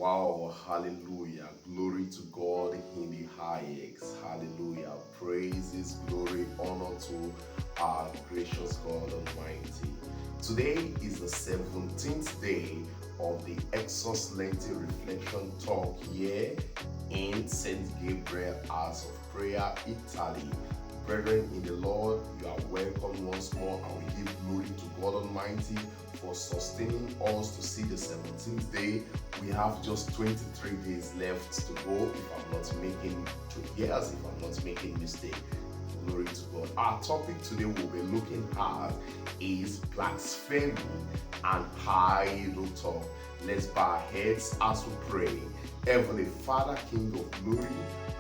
Wow, hallelujah. Glory to God in the highest. Hallelujah. Praises, glory, honor to our gracious God Almighty. Today is the 17th day of the Esocs Lenten Reflection talk here in St. Gabriel House of Prayer, Italy. Brethren in the Lord, you are welcome once more, and we give glory to God Almighty for sustaining us to see the 17th day. We have just 23 days left to go, if I'm not making yes, if I'm not making mistake. Glory to God. Our topic today we'll be looking at is blasphemy and idol talk. Let's bow our heads as we pray. Heavenly Father, King of glory,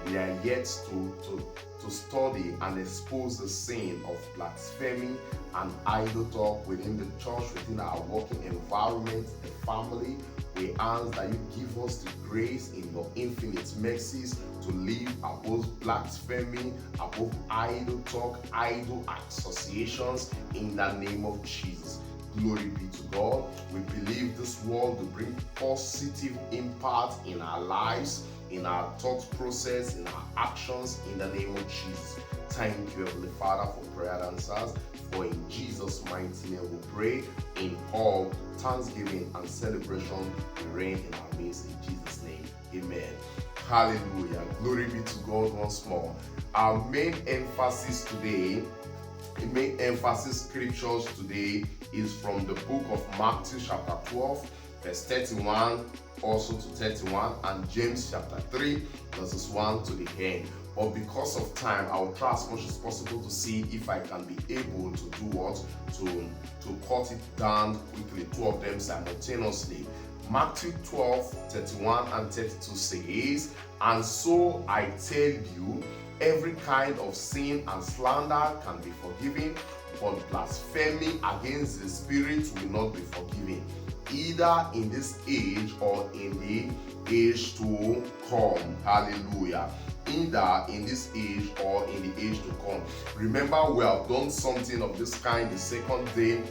we are yet to study and expose the sin of blasphemy and idol talk within the church, within our working environment, the family. We ask that you give us the grace in your infinite mercies to live above blasphemy, above idol talk, idol associations, in the name of Jesus. Glory be to God. We believe this word will bring positive impact in our lives, in our thought process, in our actions, in the name of Jesus. Thank you, Heavenly Father, for prayer answers. For in Jesus' mighty name we pray. In all thanksgiving and celebration, we reign in our midst. In Jesus' name, amen. Hallelujah. Glory be to God once more. Our main emphasis today, the main emphasis scriptures today is from the book of Matthew chapter 12, verse 31 also to 31, and James chapter 3, verses 1 to the end. But because of time, I will try as much as possible to see if I can be able to do what? To cut it down quickly, two of them simultaneously. Matthew 12, 31 and 32 says, "And so I tell you, every kind of sin and slander can be forgiven, but blasphemy against the Spirit will not be forgiven, either in this age or in the age to come." Hallelujah. Either in this age or in the age to come. Remember, we have done something of this kind the second day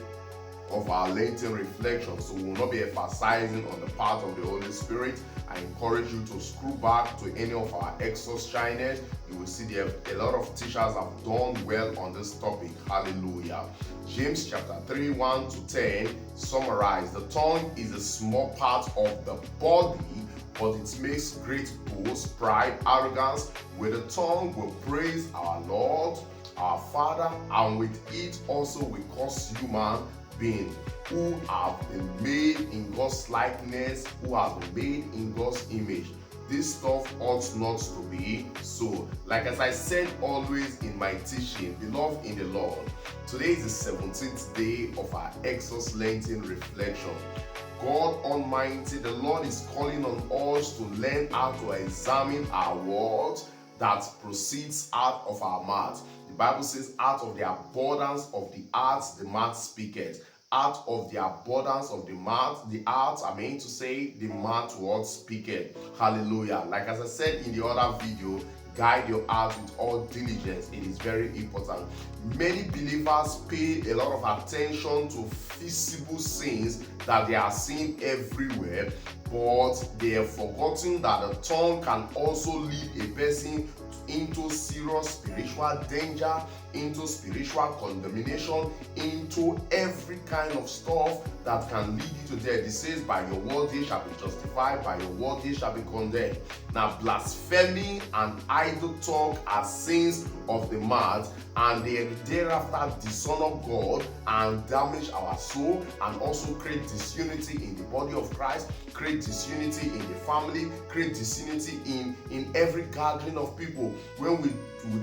of our Lenten reflection, so we will not be emphasizing on the part of the Holy Spirit. I encourage you to scroll back to any of our Esocs channels. You will see there a lot of teachers have done well on this topic. Hallelujah. James chapter 3, 1 to 10 summarize: the tongue is a small part of the body, but it makes great boast, pride, arrogance. With the tongue we praise our Lord, our Father, and with it also we curse human beings who have been made in God's likeness, who have been made in God's image. This stuff ought not to be so. Like as I said always in my teaching, beloved in the Lord, today is the 17th day of our Esocs Lenten Reflection. God Almighty, the Lord is calling on us to learn how to examine our words that proceeds out of our mouth. The Bible says, out of the abundance of the heart, the mouth speaketh. Out of the abundance of the mouth, the heart, the mouth what speaketh. Hallelujah. Like as I said in the other video, guide your heart with all diligence. It is very important. Many believers pay a lot of attention to visible sins that they are seeing everywhere, but they have forgotten that the tongue can also lead a person into serious spiritual danger, into spiritual condemnation, into every kind of stuff that can lead you to death. It says, by your word they shall be justified, by your word they shall be condemned. Now, blasphemy and idol talk are sins of the mouth, and they thereafter dishonor God and damage our soul, and also create disunity in the body of Christ, create disunity in the family, create disunity in every gathering of people. When we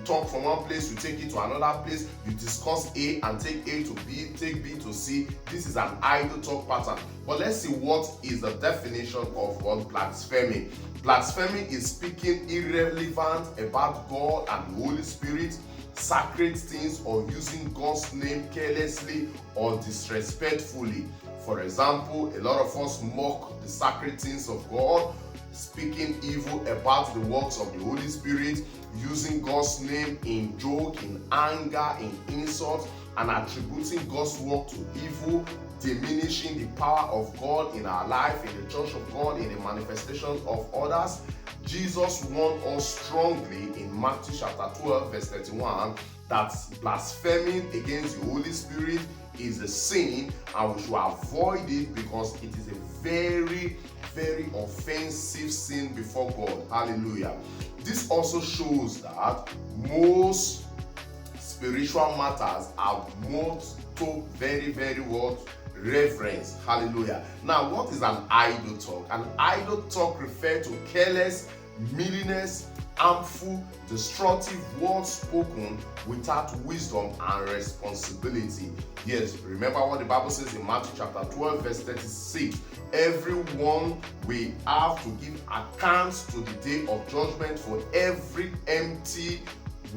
talk from one place, we take it to another place, you discuss A and take A to B, take B to C. This is an idol talk pattern. But let's see what is the definition of what blasphemy. Blasphemy is speaking irrelevant about God and the Holy Spirit, sacred things, or using God's name carelessly or disrespectfully. For example, a lot of us mock the sacred things of God, speaking evil about the works of the Holy Spirit, using God's name in joke, in anger, in insult, and attributing God's work to evil, diminishing the power of God in our life, in the church of God, in the manifestations of others. Jesus warned us strongly in Matthew chapter 12 verse 31 that blaspheming against the Holy Spirit is a sin, and we should avoid it because it is a very, very offensive sin before God. Hallelujah. This also shows that most spiritual matters are more to very, very what? Reverence. Hallelujah. Now, what is an idle talk? An idle talk refers to careless, meaningless, harmful, destructive words spoken without wisdom and responsibility. Yes, remember what the Bible says in Matthew chapter 12 verse 36. Everyone will have to give accounts to the day of judgment for every empty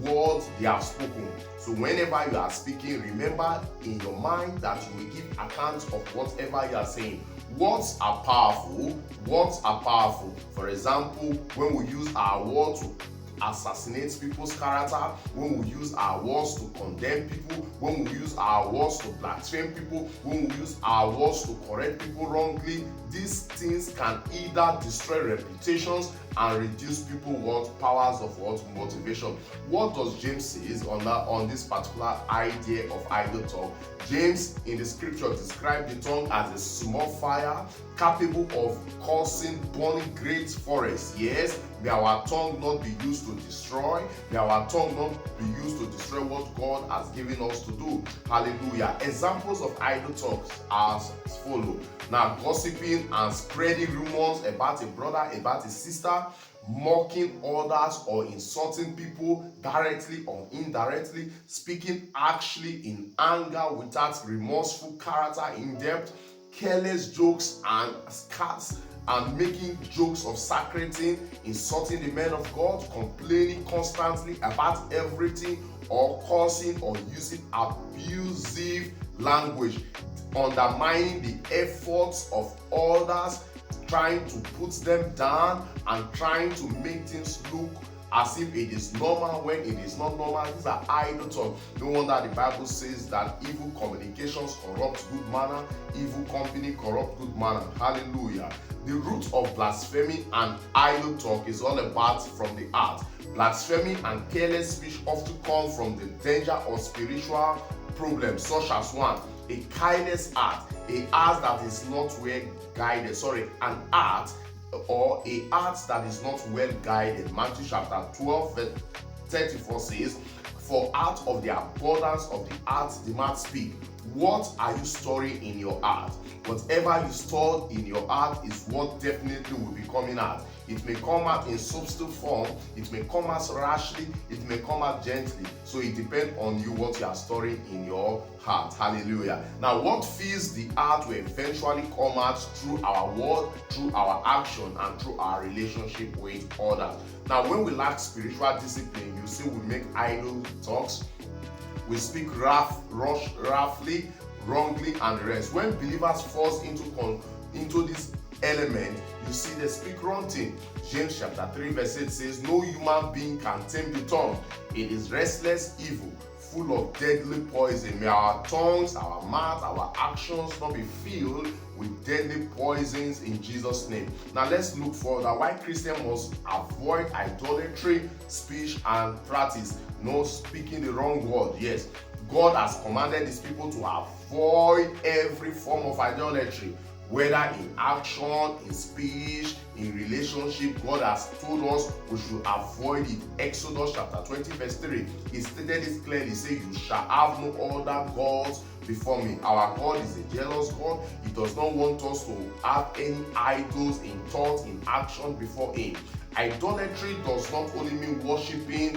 word they have spoken. So whenever you are speaking, remember in your mind that you will give account of whatever you are saying. Words are powerful. Words are powerful. For example, when we use our words to assassinate people's character, when we use our words to condemn people, when we use our words to blaspheme people, when we use our words to correct people wrongly, these things can either destroy reputations and reduce people powers of motivation. What does James say on this particular idea of idle talk? James in the scripture described the tongue as a small fire capable of causing burning great forests. Yes, may our tongue not be used to destroy. May our tongue not be used to destroy what God has given us to do. Hallelujah. Examples of idle talks are as follow. Now, gossiping and spreading rumors about a brother, about a sister, mocking others or insulting people directly or indirectly, speaking actually in anger without remorseful character in depth, careless jokes and scarce and making jokes of sacred things, insulting the men of God, complaining constantly about everything, or causing or using abusive language, undermining the efforts of others, trying to put them down and trying to make things look as if it is normal when it is not normal. These are idle talk. No wonder the Bible says that evil communications corrupt good manner, evil company corrupt good manner. Hallelujah. The root of blasphemy and idle talk is all about from the heart. Blasphemy and careless speech often come from the danger of spiritual problems, such as one, a careless heart, a heart that is not well guided. An heart or a heart that is not well guided. Matthew chapter 12 verse 34 says, "For out of the abundance of the heart the mouth speak." What are you storing in your heart? Whatever you store in your heart is what definitely will be coming out. It may come out in subtle form, it may come out rashly, it may come out gently. So it depends on you what you are storing in your heart. Hallelujah. Now, what fills the heart will eventually come out through our word, through our action, and through our relationship with others. Now, when we lack spiritual discipline, you see we make idle talks, we speak roughly, wrongly, and the rest. When believers fall into this element, you see they speak wrong thing. James chapter 3 verse 8 says, "No human being can tame the tongue. It is restless evil, full of deadly poison." May our tongues, our mouth, our actions not be filled with deadly poisons in Jesus' name. Now let's look further. Why Christians must avoid idolatry, speech, and practice. No speaking the wrong word. Yes, God has commanded his people to avoid every form of idolatry, whether in action, in speech, in relationship. God has told us we should avoid it. Exodus chapter 20 verse 3, he stated it clearly, say, "You shall have no other gods before me." Our God is a jealous God. He does not want us to have any idols in thought, in action before him. Idolatry does not only mean worshiping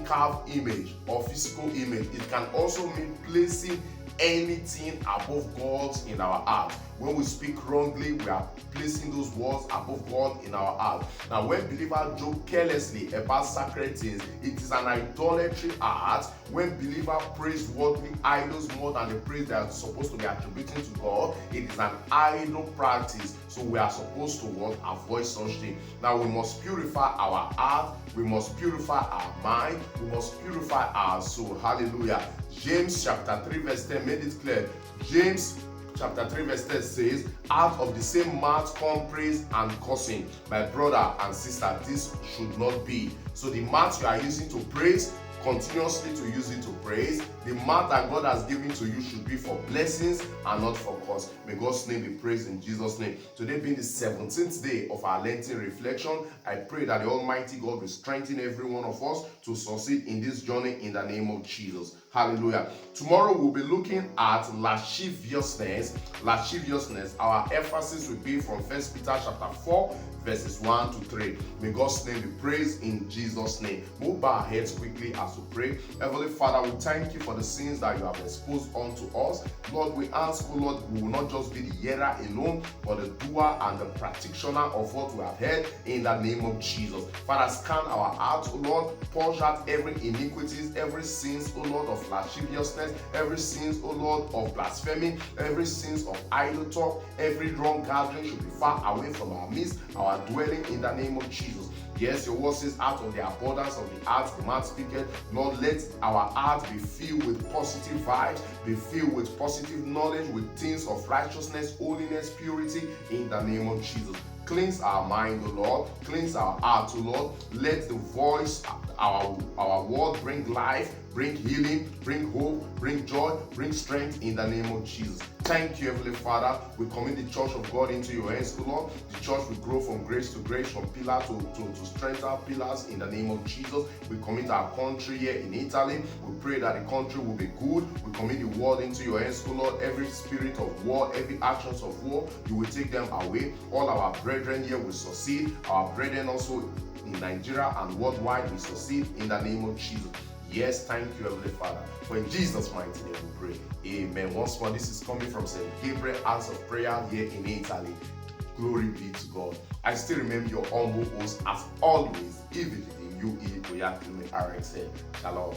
carved image or physical image. It can also mean placing anything above God in our heart. When we speak wrongly, we are placing those words above God in our heart. Now, when believers joke carelessly about sacred things, it is an idolatry heart. When believers praise worldly idols more than the praise they are supposed to be attributing to God, it is an idol practice. So we are supposed to avoid such things. Now, we must purify our heart, we must purify our mind, we must purify our soul. Hallelujah. James chapter 3 verse 10 made it clear. James chapter 3 verse 10 says, out of the same mouth come praise and cursing. My brother and sister, this should not be. So the mouth you are using to praise, continuously to use it to praise. The mouth that God has given to you should be for blessings and not for curse. May God's name be praised in Jesus' name. Today being the 17th day of our Lenten reflection, I pray that the Almighty God will strengthen every one of us to succeed in this journey in the name of Jesus. Hallelujah. Tomorrow we'll be looking at lasciviousness. Lasciviousness. Our emphasis will be from 1 Peter chapter 4 verses 1 to 3. May God's name be praised in Jesus' name. We'll bow our heads quickly as we pray. Heavenly Father, we thank you for the sins that you have exposed unto us. Lord, we ask, oh Lord, we will not just be the hearer alone, but the doer and the practitioner of what we have heard in the name of Jesus. Father, scan our hearts, oh Lord, purge out every iniquities, every sins, oh Lord, of lasciviousness, every sins, oh Lord, of blasphemy, every sins of idol talk, every wrong gathering should be far away from our midst, our dwelling in the name of Jesus. Yes, your word says, out of the abundance of the heart, the mouth speaketh. Lord, let our heart be filled with positive vibes, be filled with positive knowledge, with things of righteousness, holiness, purity, in the name of Jesus. Cleanse our mind, O Lord. Cleanse our heart, O Lord. Let the voice, our word bring life, bring healing, bring hope, bring joy, bring strength in the name of Jesus. Thank you, Heavenly Father. We commit the church of God into your hands, O Lord. The church will grow from grace to grace, from pillar to strengthen pillars in the name of Jesus. We commit our country here in Italy. We pray that the country will be good. We commit the world into your hands, O Lord. Every spirit of war, every actions of war, you will take them away. All our brethren here will succeed. Our brethren also in Nigeria and worldwide will succeed in the name of Jesus. Yes, thank you, Heavenly Father. For in Jesus' mighty name we pray. Amen. Once more, this is coming from St. Gabriel House of Prayer here in Italy. Glory be to God. I still remember your humble host as always, even in you, Shalom.